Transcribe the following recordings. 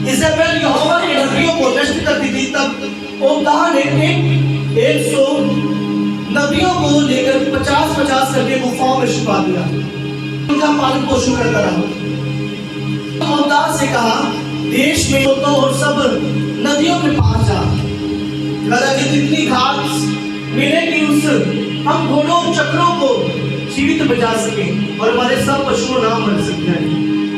Jezebel यहोवा के नबियों को नष्ट करती थी, तब ओबदाह ने 100 नबियों को लेकर 50-50 करके गुफाओं में छुपा दिया, उनका पालन पोषण करता रहा। ओबदाह से कहा, देश में तो और सब नदियों के पास जा, कदाचित इतनी घास मिले कि उस हम घोड़ों चक्रों को जीवित बचा सके और हमारे सब पशुओं ना मर सकते हैं।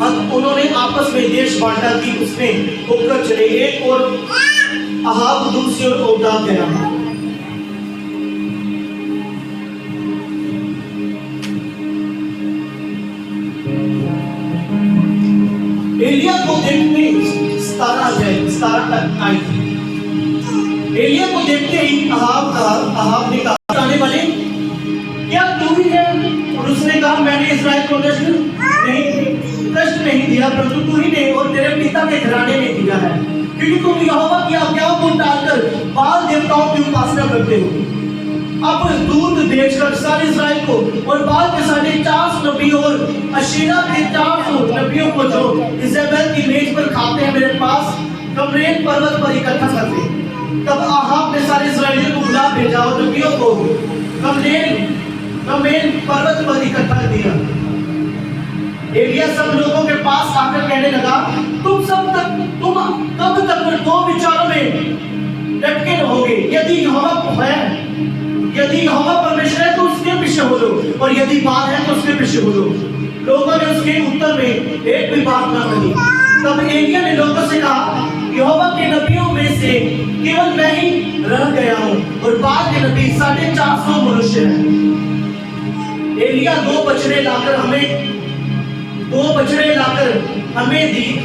अब उन्होंने आपस में देश बांटा कि उसमें होकर चले, एक और अहाब दूसरी ओर ओबदाह गया। एलिया को देखते 17 तक आई थी। एलिया को देखते ही अहाब ने कहा, आने वाले क्या तू ही है? और उसने कहा, मैंने इस्राएल को कष्ट नहीं दिया, परंतु तू ही ने और तेरे पिता के घराने ने दिया है, क्योंकि तुम यहोवा की आज्ञाओं को टालकर बाल देवताओं की उपासना करते हो। अब दूत भेजकर सारे इस्राएल को और बाल के 450 नबियों और अशीरा के 400 नबियों को जो इज़ेबेल की मेज पर खाते हैं, मेरे पास कमरेन पर्वत पर इकट्ठा कर दे। तब अहाब ने सारे इस्राएलियों को बुला भेजा और नबियों को कमरेन पर्वत पर इकट्ठा किया। एलिया सब लोगों के पास आकर कहने लगा, तुम कब तक दो विचारों में लटके रहोगे? यदि यहोवा परमेश्वर है तो उसके पीछे हो लो, और यदि बात है तो उसके पीछे हो लो। लोगों ने उसके उत्तर में एक भी बात ना कही। तब एलिया ने लोगों से कहा, यहोवा के नबियों में से केवल मैं ही रह गया हूँ और बाल के नबी 450 मनुष्य हैं। एलिया 2 बछड़े लाकर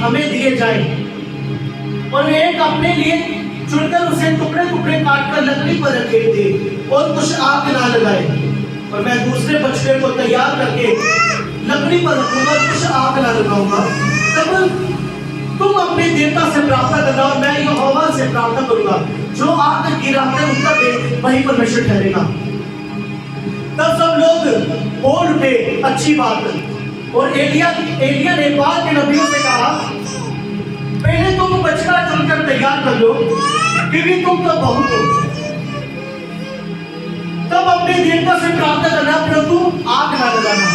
हमें दिए जाए, और एक अपने लिए चुनकर उसे टुकड़े टुकड़े काटकर लकड़ी पर रखे दे और कुछ आग ना लगाए, और मैं दूसरे बछड़े को तैयार करके लकड़ी पर रखूंगा, कुछ आग ना लगाऊंगा। तब तुम अपने देवता से प्रार्थना करना और मैं यहोवा से प्रार्थना करूंगा, जो आग गिराकर उत्तर दे वही परमेश्वर ठहरेगा। तब सब लोग बोल उठे, अच्छी बात। और एलिया ने बाल के नबियों से कहा, पहले तुम बछड़ा चुनकर तैयार कर लो, क्योंकि तुम तो बहुत हो। तब अपने देवता से प्रार्थना करना, परंतु आग ना लगाना।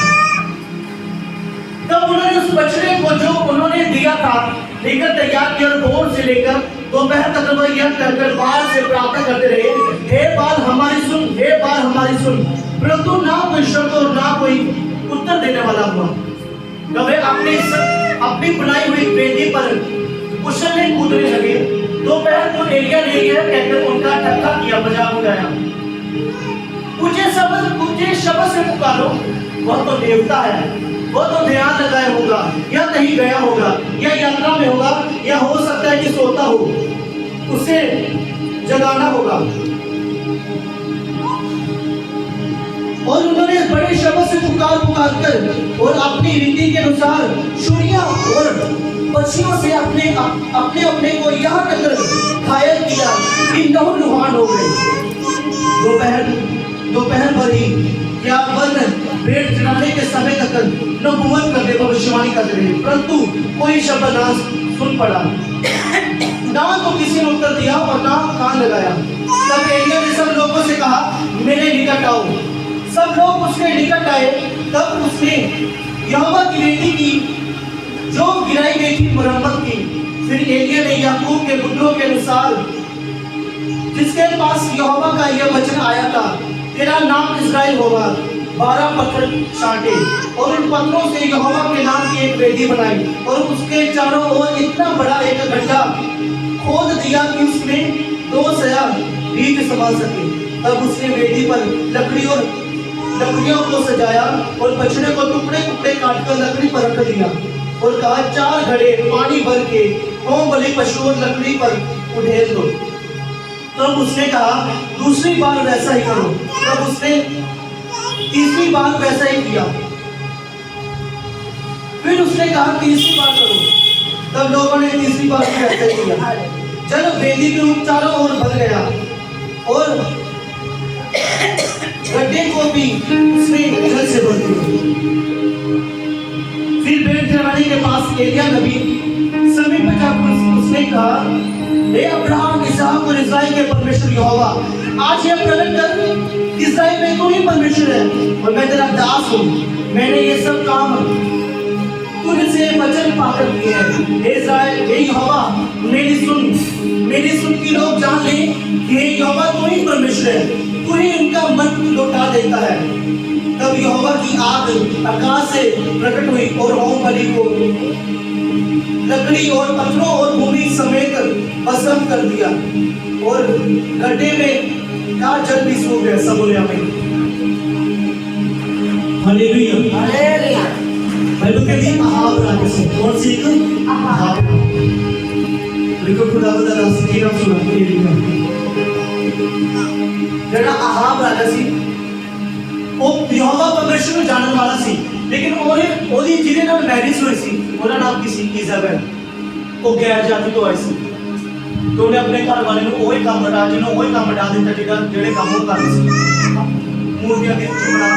तब उन्होंने उस बछड़े को जो उन्होंने दिया था लेकर तैयार किया, और भोर से लेकर दोपहर तक यह कहकर बाल से प्रार्थना करते रहे, हे बाल हमारी सुन, हे बाल हमारी सुन। परंतु ना कोई शब्द और ना कोई उत्तर देने वाला हुआ। तब वे अपनी बनाई हुई वेदी पर उछलने कूदने लगे। दोपहर को एलिया ने यह कहकर उनका ठट्ठा किया, मजाक उड़ाया, मुझे शब्द से पुकारो, वह तो देवता है, वह तो ध्यान लगाए होगा, या कहीं गया होगा, या यात्रा में होगा, या हो सकता है कि सोता हो, उसे जगाना होगा। और उन्होंने बड़े शब्द से पुकार कर और अपनी रीति के अनुसार चूड़ियां और पक्षियों से अपने को यहाँ तक घायल किया कि लहूलुहान हो गए। दोपहर भर ही क्या वन भेंट चढ़ाने के समय तक नबूवत करते, भविष्यवाणी करते रहे, परंतु कोई शब्द ना सुन पड़ा, ना तो किसी ने उत्तर दिया और ना कान लगाया। तब एलिया ने सब लोगों से कहा, मेरे निकट आओ। सब लोग उसके निकट आए। तब उसने यहोवा की वेदी की जो गिराई गई थी मरम्मत की। फिर एलिया ने याकूब के पुत्रों के अनुसार, जिसके पास यहोवा का यह वचन आया था, तेरा नाम इस्राएल होगा, 12 पत्थर छांटे और उन पत्थरों से यहोवा के नाम की एक वेदी बनाई, और उसके चारों ओर इतना बड़ा एक गड्ढा खोद दिया कि उसमें 2 सया ईंट संभाल सके। तब उसने वेदी पर लकड़ियों को सजाया और बछड़े को टुकड़े टुकड़े काटकर लकड़ी पर रख दिया, और कहा, 4 घड़े पानी भर के होम बलि पशु और लकड़ी पर उधेल दो। तब उसने कहा, दूसरी बार वैसा ही करो। तब उसने तीसरी बार वैसा ही किया। फिर उसने कहा, तीसरी बार करो। तब लोगों ने तीसरी बार भी वैसा ही किया। जब वेदी के रूप चारों ओर भर गया और गड्ढे को भी उसने जल से भर दिया। फिर भेंट चढ़ाने के पास एलिया नबी समीप जाकर उसने कहा, हे अब्राहम, इसहाक और इस्राएल के परमेश्वर यहोवा, आज यह प्रकट कर इस्राएल में तू ही परमेश्वर है और मैं तेरा दास हूँ। मैंने ये सब काम तुझसे वचन पाकर किए हैं। हे इस्राएल, हे यहोवा, मेरी सुन कि लोग जान ले कि हे यहोवा तू ही परमेश्वर है, तू ही उनका मन लौटा देता है। तब यहोवा की आग आकाश से प्रकट हुई और होम बलि को लकड़ी और पत्थरों और भूमि समेत भस्म कर दिया और गड्ढे में का जल भी सूख गया। सब बोले आमीन। हालेलुया। हालेलुया। बाइबल कहती है अहाब राजा से, कौन सी एक अहाब। देखो खुदावंद दा नाम की नाम सुना के लिखा जड़ा अहाब राजा सी ਉਹ ਯਹੋਵਾ ਪਰਮੇਸ਼ਰ ਨੂੰ ਜਾਣਨ ਵਾਲਾ ਸੀ, ਲੇਕਿਨ ਉਹਦੀ ਜਿਹਦੇ ਨਾਲ ਮੈਰਿਜ ਹੋਈ ਸੀ ਉਹਦਾ ਨਾਮ ਕੀ ਸੀ? ਇਜ਼ਾਬੈਲ। ਉਹ ਗੈਰ ਜਾਤੀ ਤੋਂ ਆਈ ਸੀ ਤੇ ਉਹਨੇ ਆਪਣੇ ਘਰ ਵਾਲੇ ਨੂੰ ਉਹੀ ਕੰਮ ਹਟਾ ਦਿੱਤਾ ਜਿਹੜੇ ਕੰਮ ਉਹ ਕਰਦੇ ਸੀ। ਮੂਰਤੀਆਂ ਦੇ ਚੁਗਣਾ,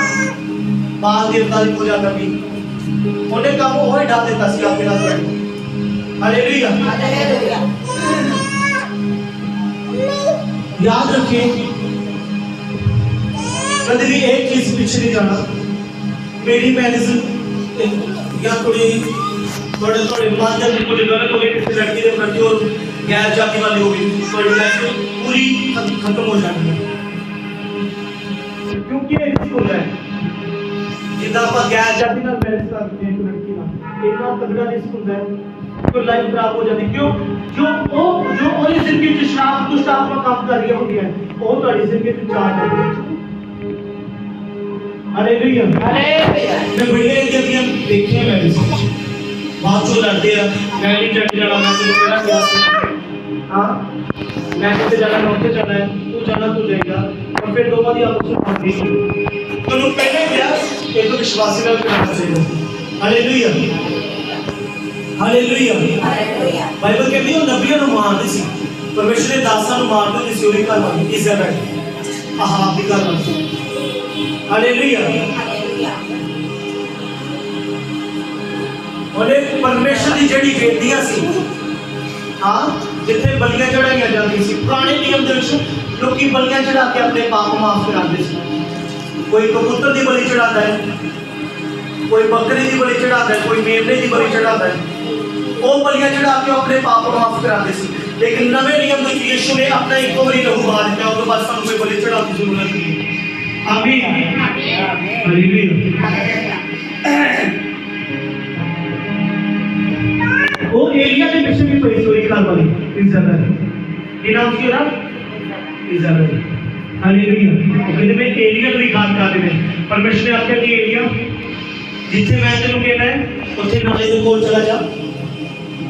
ਬਾਲ ਦੇਵਤਾ ਦੀ ਪੂਜਾ ਕਰਨੀ, ਉਹਨੇ ਕੰਮ ਉਹੀ ਢਾ ਦਿੱਤਾ ਸੀ ਆਪਣੇ ਨਾਲ ਬੈਠ ਕੇ। ਹਾਲੇਲੂਇਆ। हालेलुया। याद रखिए, कभी भी एक चीज पीछे नहीं जाना। मेरी मैरिज या थोड़े मान जब कुछ गलत हो गई किसी लड़की के प्रति और गैर जाति वाली हो गई, थोड़ी लाइफ पूरी खत्म हो जाती है, क्योंकि ये रिस्क होता है। जितना आप गैर जाति ਨਾਲ मैरिज करते हैं एक लड़की ਨਾਲ, इतना तगड़ा रिस्क होता है तो लाइफ खराब हो जाती है। क्यों? जो ਉਹਦੀ ਜ਼ਿੰਦਗੀ ਚ ਸ਼ਰਾਬ ਦੁਸ਼ਟ ਆਤਮਾ ਕੰਮ ਕਰ ਰਹੀ ਹੁੰਦੀ ਹੈ, ਉਹ ਤੁਹਾਡੀ ਜ਼ਿੰਦਗੀ ਚ ਚਾਹ ਜਾਂਦੀ ਹੈ। हालेलुया। हालेलुया। मैं बढ़िया जब देखिए मैरिज बात जो लड़ते हैं, मैं नहीं चढ़ जाना, मैं तो मेरा क्या हाँ मैं कितने जाना, मैं उनसे चलना है, तू जाना तू जाएगा, और फिर दोनों की आपस में बात नहीं। तो लोग पहले क्या एक तो विश्वासी का करना चाहिए। हालेलुया। हालेलुया। हालेलुया। बाइबल कहती है नबियों ਨੂੰ ਮਾਰਦੇ ਸੀ, ਪਰਮੇਸ਼ਰ ਦੇ ਦਾਸਾਂ ਨੂੰ ਮਾਰਦੇ ਸੀ। ਉਹਦੀ ਘਰ ਵਾਲੀ ਇਜ਼ਾਬੈਲ, ਅਹਾਬ ਦੀ ਘਰ ਵਾਲੀ। हालेलुया। हालेलुया। ਉਹਨੇ ਪਰਮੇਸ਼ਰ ਦੀ ਜਿਹੜੀ ਬੇਟੀਆਂ ਸੀ, ਹਾਂ ਜਿੱਥੇ ਬਲੀਆਂ ਚੜਾਈਆਂ ਜਾਂਦੀਆਂ ਸੀ, ਪੁਰਾਣੇ ਨਿਯਮ ਦੇ ਵਿੱਚ ਲੋਕੀ ਬਲੀਆਂ ਚੜਾ ਕੇ ਆਪਣੇ ਪਾਪ ਮਾਫ ਕਰਾਉਂਦੇ ਸੀ। ਕੋਈ ਕਬੂਤਰ ਦੀ ਬਲੀ ਚੜਾਉਂਦਾ ਹੈ, ਕੋਈ ਬੱਕਰੀ ਦੀ ਬਲੀ ਚੜਾਉਂਦਾ ਹੈ, ਕੋਈ ਮੇਮਣੇ ਦੀ ਬਲੀ ਚੜਾਉਂਦਾ ਹੈ। ਉਹ ਬਲੀਆਂ ਚੜਾ ਕੇ ਆਪਣੇ ਪਾਪ ਮਾਫ ਕਰਾਉਂਦੇ ਸੀ। ਲੇਕਿਨ ਨਵੇਂ ਨਿਯਮ ਵਿੱਚ ਯਿਸੂ ਨੇ ਆਪਣਾ ਇੱਕੋ ਵਾਰੀ ਲਹੂ ਵਹਾ ਦਿੱਤਾ, ਉਸ ਤੋਂ ਬਾਅਦ ਸਾਨੂੰ ਕੋਈ ਬਲੀ ਚੜਾਉਣ ਦੀ ਜ਼ਰੂਰਤ ਨਹੀਂ। आमीन। हालेलुया। वो एलिया के पीछे भी कोई स्टोरी कर वाली इज़राइल, ये नाम क्या ना इज़राइल। हालेलुया। कहते मैं एलिया को याद कर देने, परमेश्वर ने आख्या कि एलिया जिथे मैं तेनू कहना है उत्थे नाले दे कोल चला जा,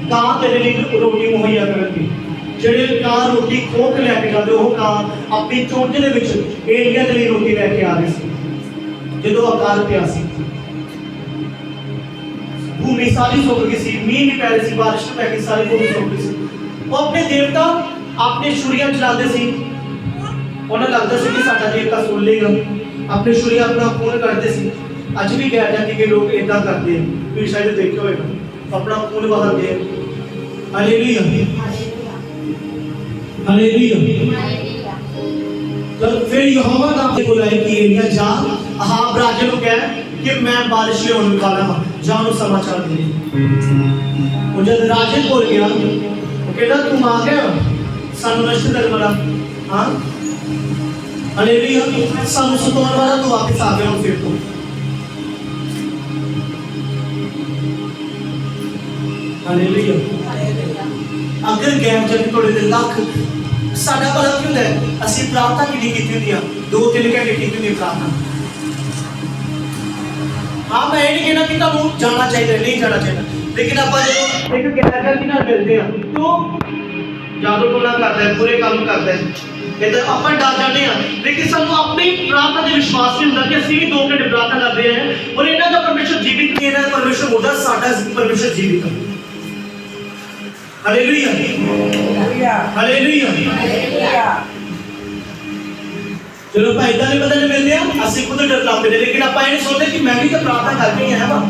कहां तेरे लिए रोटी मुहैया करनगे। ਜਿਹੜੇ ਕਾਂ ਰੋਟੀ ਖੋਹ ਕੇ ਲੈ ਕੇ ਜਾਂਦੇ, ਉਹ ਕਾਂ ਆਪਣੀ ਚੋਂਚ ਦੇ ਵਿੱਚ ਏਲੀਆ ਦੇ ਲਈ ਰੋਟੀ ਲੈ ਕੇ ਆ ਰਹੇ ਸੀ। ਜਦੋਂ ਅਕਾਲ ਪਿਆ ਸੀ, ਭੂਮੀ ਸਾਰੀ ਸੁੱਕ ਗਈ ਸੀ, ਮੀਂਹ ਨਹੀਂ ਪੈ ਰਿਹਾ ਸੀ, ਬਾਰਿਸ਼ ਨਹੀਂ ਪੈ ਗਈ, ਸਾਰੀ ਭੂਮੀ ਸੁੱਕ ਗਈ ਸੀ। ਉਹ ਆਪਣੇ ਦੇਵਤਾ ਆਪਣੇ ਛੁਰੀਆਂ ਚਲਾਉਂਦੇ ਸੀ, ਉਹਨਾਂ ਲੱਗਦਾ ਸੀ ਕਿ ਸਾਡਾ ਦੇਵਤਾ ਸੁਣ ਲੇਗਾ, ਆਪਣੇ ਛੁਰੀਆਂ ਆਪਣਾ ਖੂਨ ਕੱਢਦੇ ਸੀ। ਅੱਜ ਵੀ ਕਹਿ ਜਾਂਦੀ ਕਿ ਲੋਕ ਇਦਾਂ ਕਰਦੇ ਆ, ਤੁਸੀਂ ਸ਼ਾਇਦ ਦੇਖਿਆ ਹੋਵੇਗਾ, ਆਪਣਾ ਖੂਨ ਵਹਾਉਂਦੇ ਆ। ਹਾਲੇਲੂਇਆ। हालेलुया। तो फिर यहोवा नाम से बुलाए कि एलिया जा अहाब राजा को कह कि मैं बारिश ले होने वाला हूं, जाओ समाचार दे। वो जब राजे बोल गया, वो कहता तुम आ गए सानू नष्ट करने वाला, हां हालेलुया, सानू सताने वाला तू वापस आ गया फिर तो। हालेलुया। अगर गैर जन थोड़े दिन लख साडा भला की ਹੁੰਦਾ ਹੈ, ਅਸੀਂ ਪ੍ਰਾਰਥਨਾ ਕਿੰਨੀ ਕੀਤੀ ਹੁੰਦੀ ਆ, 2-3 ਘੰਟੇ ਕੀਤੀ ਹੁੰਦੀ ਪ੍ਰਾਰਥਨਾ। ਹਾਂ ਮੈਂ ਇਹ ਨਹੀਂ ਕਹਿਣਾ ਕਿ ਤੁਹਾਨੂੰ ਜਾਣਾ ਚਾਹੀਦਾ, ਨਹੀਂ ਜਾਣਾ ਚਾਹੀਦਾ, ਲੇਕਿਨ ਆਪਾਂ ਜਦੋਂ ਇੱਕ ਗੈਰ ਜਨ ਨਾਲ ਮਿਲਦੇ ਆ तो ਜਾਦੂ ਟੋਨਾ ਕਰਦਾ ਹੈ, ਬੁਰੇ ਕੰਮ ਕਰਦਾ ਹੈ, ਇਹਦਾ ਆਪਾਂ ਡਰ ਜਾਂਦੇ ਆ, ਲੇਕਿਨ ਸਾਨੂੰ ਆਪਣੀ ਪ੍ਰਾਰਥਨਾ ਤੇ ਵਿਸ਼ਵਾਸ ਨਹੀਂ ਹੁੰਦਾ ਕਿ ਅਸੀਂ ਵੀ 2 ਘੰਟੇ ਪ੍ਰਾਰਥਨਾ ਕਰਦੇ ਆ ਔਰ ਇਹਨਾਂ ਦਾ ਪਰਮੇਸ਼ਰ ਜੀਵਿਤ ਨਹੀਂ, ਇਹਨਾਂ ਦਾ ਪਰਮੇਸ਼ਰ ਮੁਰਦਾ, ਸਾਡਾ ਪਰਮੇਸ਼ਰ ਜੀਵਿਤ ਹੈ। हालेलुया। हालेलुया। हालेलुया। चलो भाई इधर नहीं बदलने मिलते हैं, असि खुद डर लाते हैं, लेकिन आप ये नहीं सोचते कि मैं भी तो प्रार्थना करके ही आया हूं,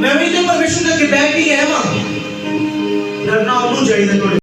मैं भी तो परमेश्वर के बैठ के ही आया हूं। डरना उन्होंने चाहिए थोड़े